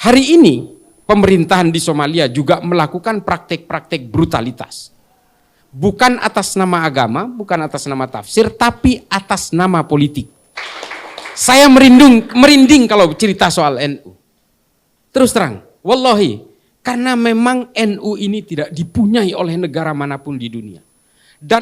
Hari ini pemerintahan di Somalia juga melakukan praktek-praktek brutalitas. Bukan atas nama agama, bukan atas nama tafsir, tapi atas nama politik. Saya merinding kalau cerita soal NU. Terus terang, wallahi, karena memang NU ini tidak dipunyai oleh negara manapun di dunia. Dan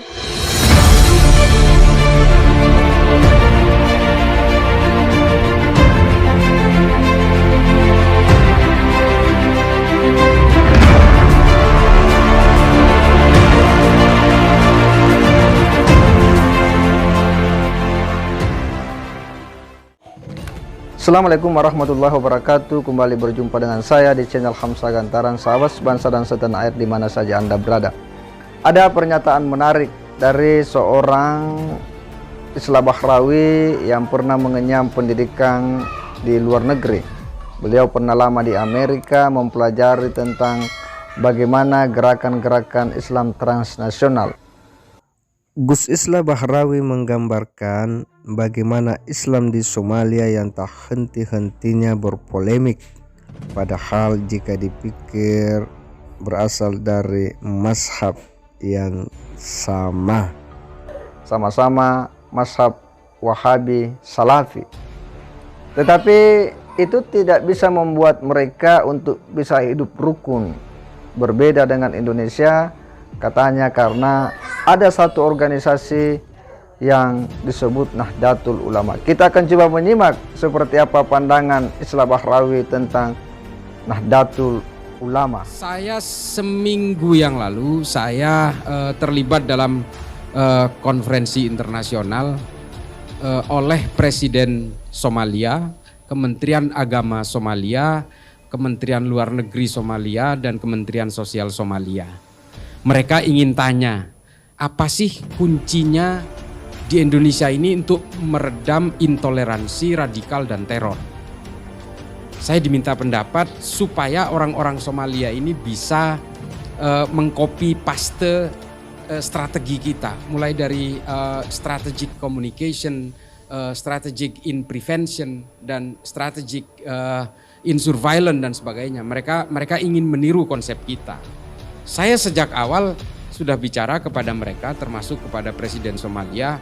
Assalamualaikum warahmatullahi wabarakatuh. Kembali berjumpa dengan saya di channel Hamzah Gantaran, sahabat sebangsa dan setanah air di mana saja Anda berada. Ada pernyataan menarik dari seorang Islah Bahrawi yang pernah mengenyam pendidikan di luar negeri. Beliau pernah lama di Amerika mempelajari tentang bagaimana gerakan-gerakan Islam transnasional. Gus Islah Bahrawi menggambarkan bagaimana Islam di Somalia yang tak henti-hentinya berpolemik, padahal jika dipikir berasal dari mazhab yang sama-sama mazhab Wahabi Salafi. Tetapi itu tidak bisa membuat mereka untuk bisa hidup rukun. Berbeda dengan Indonesia, katanya karena ada satu organisasi yang disebut Nahdlatul Ulama. Kita akan coba menyimak seperti apa pandangan Islah Bahrawi tentang Nahdlatul Ulama. saya seminggu yang lalu saya terlibat dalam konferensi internasional oleh Presiden Somalia, Kementerian Agama Somalia, Kementerian Luar Negeri Somalia, dan Kementerian Sosial Somalia. Mereka ingin tanya, apa sih kuncinya di Indonesia ini untuk meredam intoleransi radikal dan teror? Saya diminta pendapat supaya orang-orang Somalia ini bisa mengcopy paste strategi kita, mulai dari strategic communication, strategic in prevention, dan strategic in surveillance dan sebagainya. Mereka ingin meniru konsep kita. Saya sejak awal sudah bicara kepada mereka, termasuk kepada Presiden Somalia.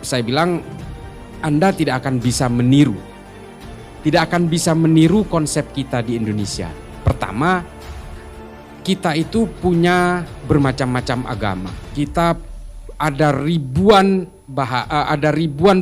Saya bilang, Anda tidak akan bisa meniru konsep kita di Indonesia. Pertama, kita itu punya bermacam-macam agama. Kita ada ribuan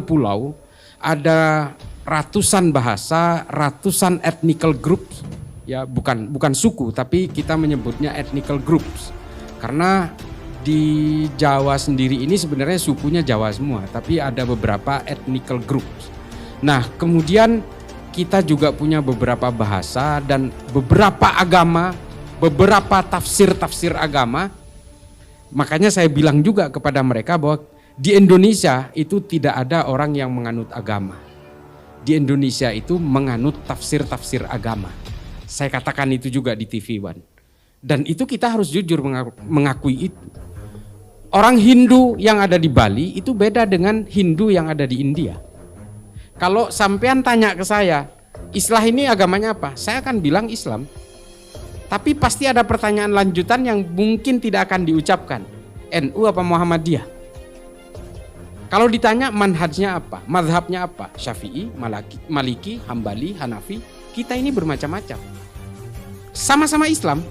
pulau, ada ratusan bahasa, ratusan ethnical groups. Ya, bukan suku, tapi kita menyebutnya ethnical groups. Karena di Jawa sendiri ini sebenarnya sukunya Jawa semua, tapi ada beberapa ethnical groups. Nah, kemudian kita juga punya beberapa bahasa dan beberapa agama, beberapa tafsir agama. Makanya saya bilang juga kepada mereka bahwa di Indonesia itu tidak ada orang yang menganut agama. Di Indonesia itu menganut tafsir agama. Saya katakan itu juga di TV One. Dan itu kita harus jujur mengakui itu. Orang Hindu yang ada di Bali itu beda dengan Hindu yang ada di India. Kalau sampean tanya ke saya, Islah ini agamanya apa? Saya akan bilang Islam. Tapi pasti ada pertanyaan lanjutan yang mungkin tidak akan diucapkan. NU apa Muhammadiyah? Kalau ditanya manhajnya apa? Mazhabnya apa? Syafi'i, Maliki, Hambali, Hanafi. Kita ini bermacam-macam. Sama-sama Islam.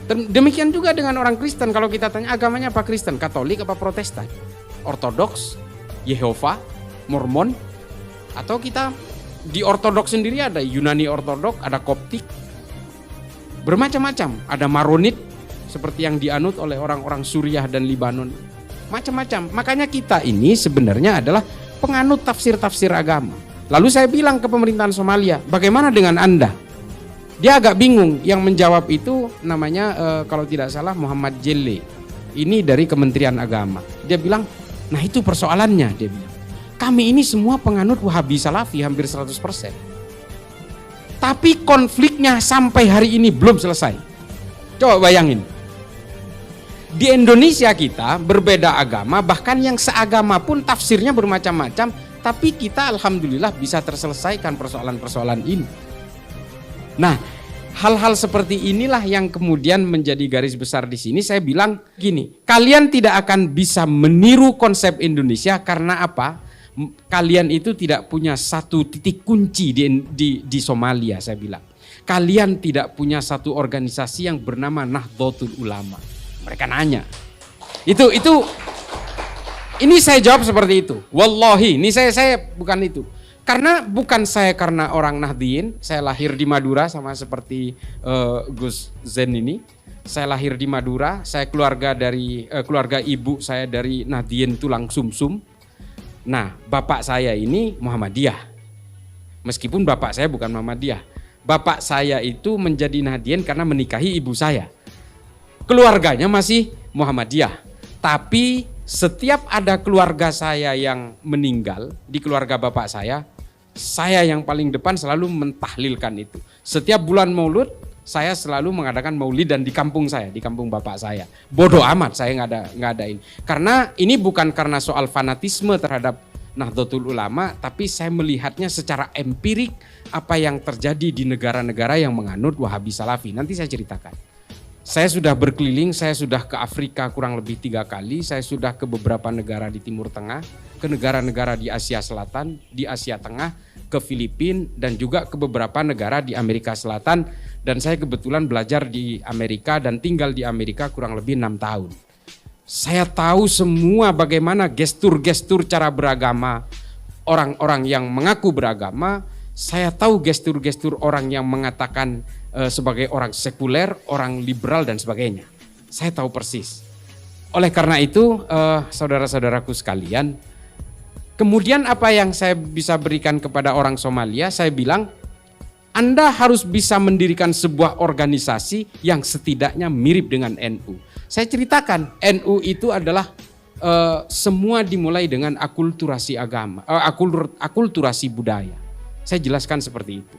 Demikian juga dengan orang Kristen. Kalau kita tanya agamanya apa Kristen? Katolik apa Protestan? Ortodoks, Yehova, Mormon. Atau kita di Ortodoks sendiri ada Yunani Ortodoks, ada Koptik. Bermacam-macam. Ada Maronit seperti yang dianut oleh orang-orang Suriah dan Libanon. Macam-macam. Makanya kita ini sebenarnya adalah penganut tafsir agama. Lalu saya bilang ke pemerintahan Somalia, bagaimana dengan Anda? Dia agak bingung. Yang menjawab itu namanya kalau tidak salah Muhammad Jelle. Ini dari Kementerian Agama. Dia bilang, nah itu persoalannya. Dia bilang, kami ini semua penganut Wahabi Salafi hampir 100%. Tapi konfliknya sampai hari ini belum selesai. Coba bayangin. Di Indonesia kita berbeda agama, bahkan yang seagama pun tafsirnya bermacam-macam, Tapi kita alhamdulillah bisa terselesaikan persoalan-persoalan ini. Nah, hal-hal seperti inilah yang kemudian menjadi garis besar di sini. Saya bilang gini, kalian tidak akan bisa meniru konsep Indonesia karena apa? Kalian itu tidak punya satu titik kunci di Somalia, saya bilang. Kalian tidak punya satu organisasi yang bernama Nahdlatul Ulama. Mereka nanya. Ini saya jawab seperti itu. Wallahi, ini saya bukan itu. Karena bukan saya karena orang Nahdien, saya lahir di Madura sama seperti Gus Zen ini. Saya lahir di Madura, saya keluarga ibu saya dari Nahdien tulang sumsum. Nah, bapak saya ini Muhammadiyah. Meskipun bapak saya bukan Muhammadiyah. Bapak saya itu menjadi Nahdien karena menikahi ibu saya. Keluarganya masih Muhammadiyah. Tapi setiap ada keluarga saya yang meninggal di keluarga bapak saya yang paling depan selalu mentahlilkan itu. Setiap bulan Maulud, saya selalu mengadakan maulidan di kampung saya, di kampung bapak saya. Bodoh amat saya ngadain. Karena ini bukan karena soal fanatisme terhadap Nahdlatul Ulama, tapi saya melihatnya secara empirik apa yang terjadi di negara-negara yang menganut Wahabi Salafi. Nanti saya ceritakan. Saya sudah berkeliling, saya sudah ke Afrika kurang lebih 3 kali, saya sudah ke beberapa negara di Timur Tengah, ke negara-negara di Asia Selatan, di Asia Tengah, ke Filipina, dan juga ke beberapa negara di Amerika Selatan. Dan saya kebetulan belajar di Amerika dan tinggal di Amerika kurang lebih 6 tahun. Saya tahu semua bagaimana gestur-gestur cara beragama orang-orang yang mengaku beragama. Saya tahu gestur-gestur orang yang mengatakan sebagai orang sekuler, orang liberal dan sebagainya. Saya tahu persis. Oleh karena itu, saudara-saudaraku sekalian, kemudian apa yang saya bisa berikan kepada orang Somalia, saya bilang, Anda harus bisa mendirikan sebuah organisasi yang setidaknya mirip dengan NU. Saya ceritakan, NU itu adalah semua dimulai dengan akulturasi agama, akulturasi budaya. Saya jelaskan seperti itu.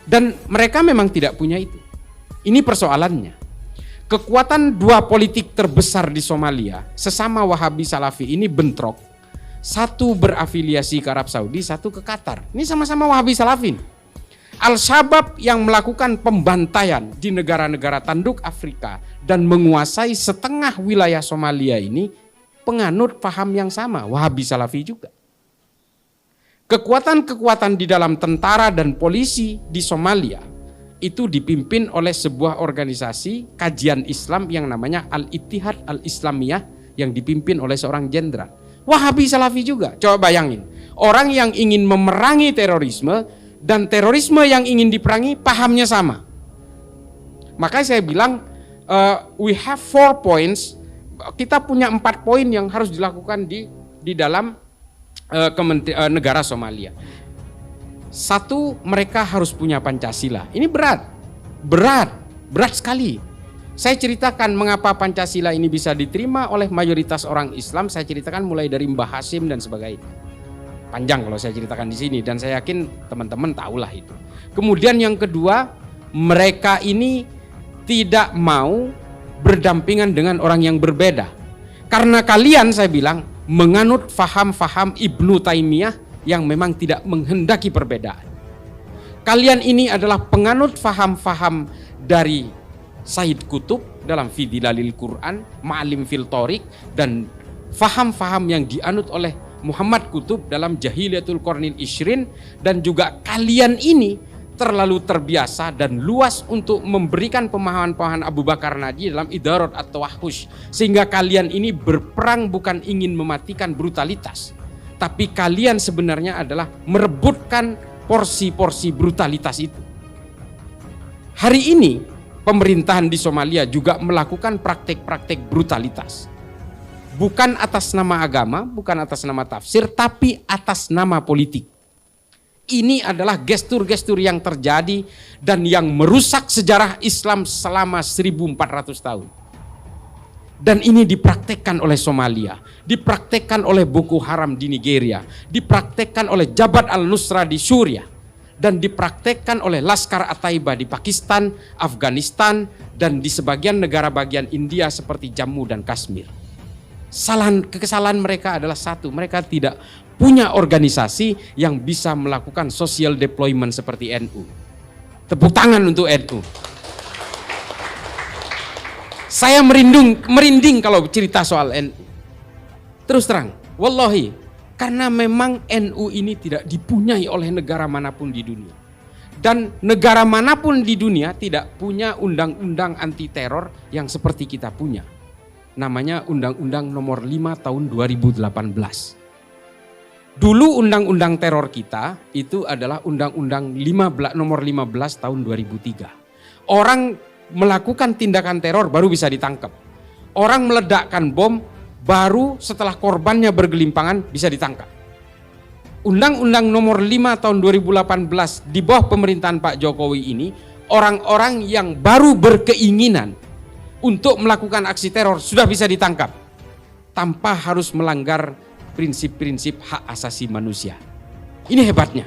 Dan mereka memang tidak punya itu. Ini persoalannya. Kekuatan dua politik terbesar di Somalia, sesama Wahabi Salafi ini bentrok. Satu berafiliasi ke Arab Saudi, satu ke Qatar. Ini sama-sama Wahabi Salafi. Al-Shabaab yang melakukan pembantaian di negara-negara tanduk Afrika dan menguasai setengah wilayah Somalia ini penganut paham yang sama, Wahabi Salafi juga. Kekuatan-kekuatan di dalam tentara dan polisi di Somalia itu dipimpin oleh sebuah organisasi kajian Islam yang namanya Al-Ittihad Al-Islamiyah yang dipimpin oleh seorang jenderal. Wahabi Salafi juga. Coba bayangin, orang yang ingin memerangi terorisme dan terorisme yang ingin diperangi pahamnya sama. Makanya saya bilang we have 4 points. Kita punya 4 poin yang harus dilakukan di dalam negara Somalia. Satu, mereka harus punya Pancasila. Ini berat sekali. Saya ceritakan mengapa Pancasila ini bisa diterima oleh mayoritas orang Islam. Saya ceritakan mulai dari Mbah Hashim dan sebagainya. Panjang kalau saya ceritakan di sini dan saya yakin teman-teman tahulah itu. Kemudian yang kedua, mereka ini tidak mau berdampingan dengan orang yang berbeda. Karena kalian, saya bilang, menganut faham-faham Ibnu Taimiyah yang memang tidak menghendaki perbedaan. Kalian ini adalah penganut faham-faham dari Sayyid Qutb dalam Fi Dhilalil Quran, Ma'alim fil Thoriq, dan faham-faham yang dianut oleh Muhammad Qutb dalam Jahiliyatul Qarnil Ishrin. Dan juga kalian ini terlalu terbiasa dan luas untuk memberikan pemahaman-pemahaman Abu Bakar Nadi dalam Idarat at-Tawahhush, sehingga kalian ini berperang bukan ingin mematikan brutalitas, tapi kalian sebenarnya adalah merebutkan porsi-porsi brutalitas itu. Hari ini pemerintahan di Somalia juga melakukan praktek-praktek brutalitas, bukan atas nama agama, bukan atas nama tafsir, tapi atas nama politik. Ini adalah gestur-gestur yang terjadi dan yang merusak sejarah Islam selama 1400 tahun. Dan ini dipraktekkan oleh Somalia, dipraktekkan oleh Boko Haram di Nigeria, dipraktekkan oleh Jabhat al-Nusra di Suriah, dan dipraktekkan oleh Laskar At-Taiba di Pakistan, Afghanistan, dan di sebagian negara bagian India seperti Jammu dan Kashmir. Kesalahan mereka adalah satu, mereka tidak punya organisasi yang bisa melakukan social deployment seperti NU. Tepuk tangan untuk NU. Saya merinding kalau cerita soal NU. Terus terang, wallahi, karena memang NU ini tidak dipunyai oleh negara manapun di dunia. Dan negara manapun di dunia tidak punya undang-undang anti teror yang seperti kita punya. Namanya Undang-Undang Nomor 5 Tahun 2018. Dulu undang-undang teror kita itu adalah Undang-Undang Nomor 15 Tahun 2003. Orang melakukan tindakan teror baru bisa ditangkap. Orang meledakkan bom baru setelah korbannya bergelimpangan bisa ditangkap. Undang-Undang Nomor 5 Tahun 2018 di bawah pemerintahan Pak Jokowi ini, orang-orang yang baru berkeinginan untuk melakukan aksi teror sudah bisa ditangkap tanpa harus melanggar prinsip-prinsip hak asasi manusia. Ini hebatnya.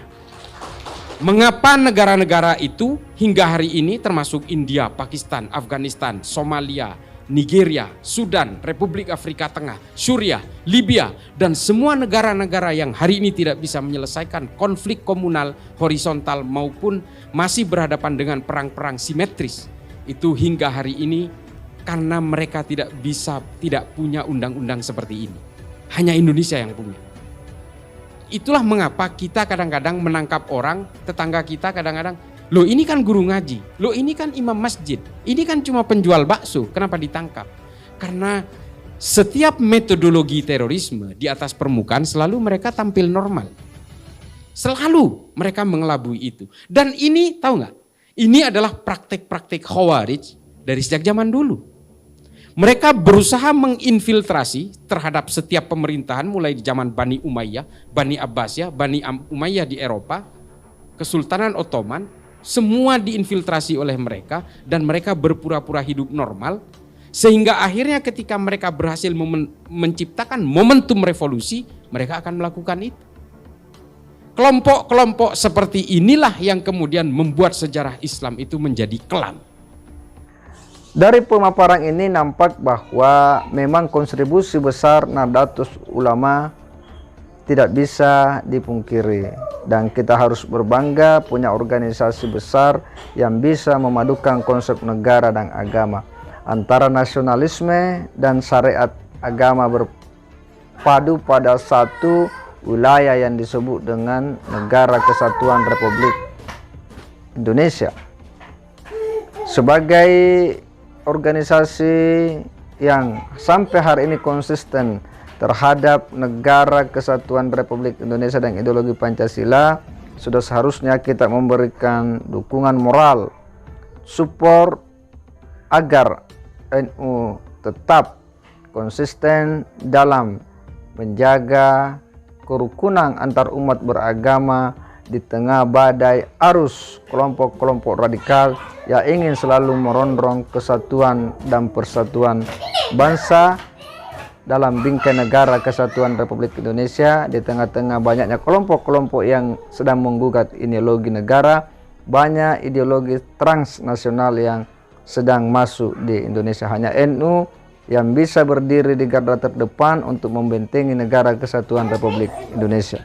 Mengapa negara-negara itu hingga hari ini termasuk India, Pakistan, Afghanistan, Somalia, Nigeria, Sudan, Republik Afrika Tengah, Suriah, Libya, dan semua negara-negara yang hari ini tidak bisa menyelesaikan konflik komunal horizontal maupun masih berhadapan dengan perang-perang simetris, itu hingga hari ini karena mereka tidak punya undang-undang seperti ini. Hanya Indonesia yang punya. Itulah mengapa kita kadang-kadang menangkap orang, tetangga kita kadang-kadang, loh ini kan guru ngaji, loh ini kan imam masjid, ini kan cuma penjual bakso, kenapa ditangkap? Karena setiap metodologi terorisme di atas permukaan selalu mereka tampil normal. Selalu mereka mengelabui itu. Dan ini tahu nggak? Ini adalah praktik-praktik Khawarij dari sejak zaman dulu. Mereka berusaha menginfiltrasi terhadap setiap pemerintahan mulai di zaman Bani Umayyah, Bani Abbasiyah, Bani Umayyah di Eropa, Kesultanan Ottoman, semua diinfiltrasi oleh mereka dan mereka berpura-pura hidup normal sehingga akhirnya ketika mereka berhasil menciptakan momentum revolusi, mereka akan melakukan itu. Kelompok-kelompok seperti inilah yang kemudian membuat sejarah Islam itu menjadi kelam. Dari pemaparan ini nampak bahwa memang kontribusi besar Nahdlatul Ulama tidak bisa dipungkiri dan kita harus berbangga punya organisasi besar yang bisa memadukan konsep negara dan agama, antara nasionalisme dan syariat agama berpadu pada satu wilayah yang disebut dengan Negara Kesatuan Republik Indonesia. Sebagai organisasi yang sampai hari ini konsisten terhadap Negara Kesatuan Republik Indonesia dan ideologi Pancasila, sudah seharusnya kita memberikan dukungan moral, support agar NU tetap konsisten dalam menjaga kerukunan antar umat beragama di tengah badai arus kelompok-kelompok radikal yang ingin selalu merondong kesatuan dan persatuan bangsa dalam bingkai Negara Kesatuan Republik Indonesia. Di tengah-tengah banyaknya kelompok-kelompok yang sedang menggugat ideologi negara, banyak ideologi transnasional yang sedang masuk di Indonesia. Hanya NU yang bisa berdiri di garda terdepan untuk membentengi Negara Kesatuan Republik Indonesia.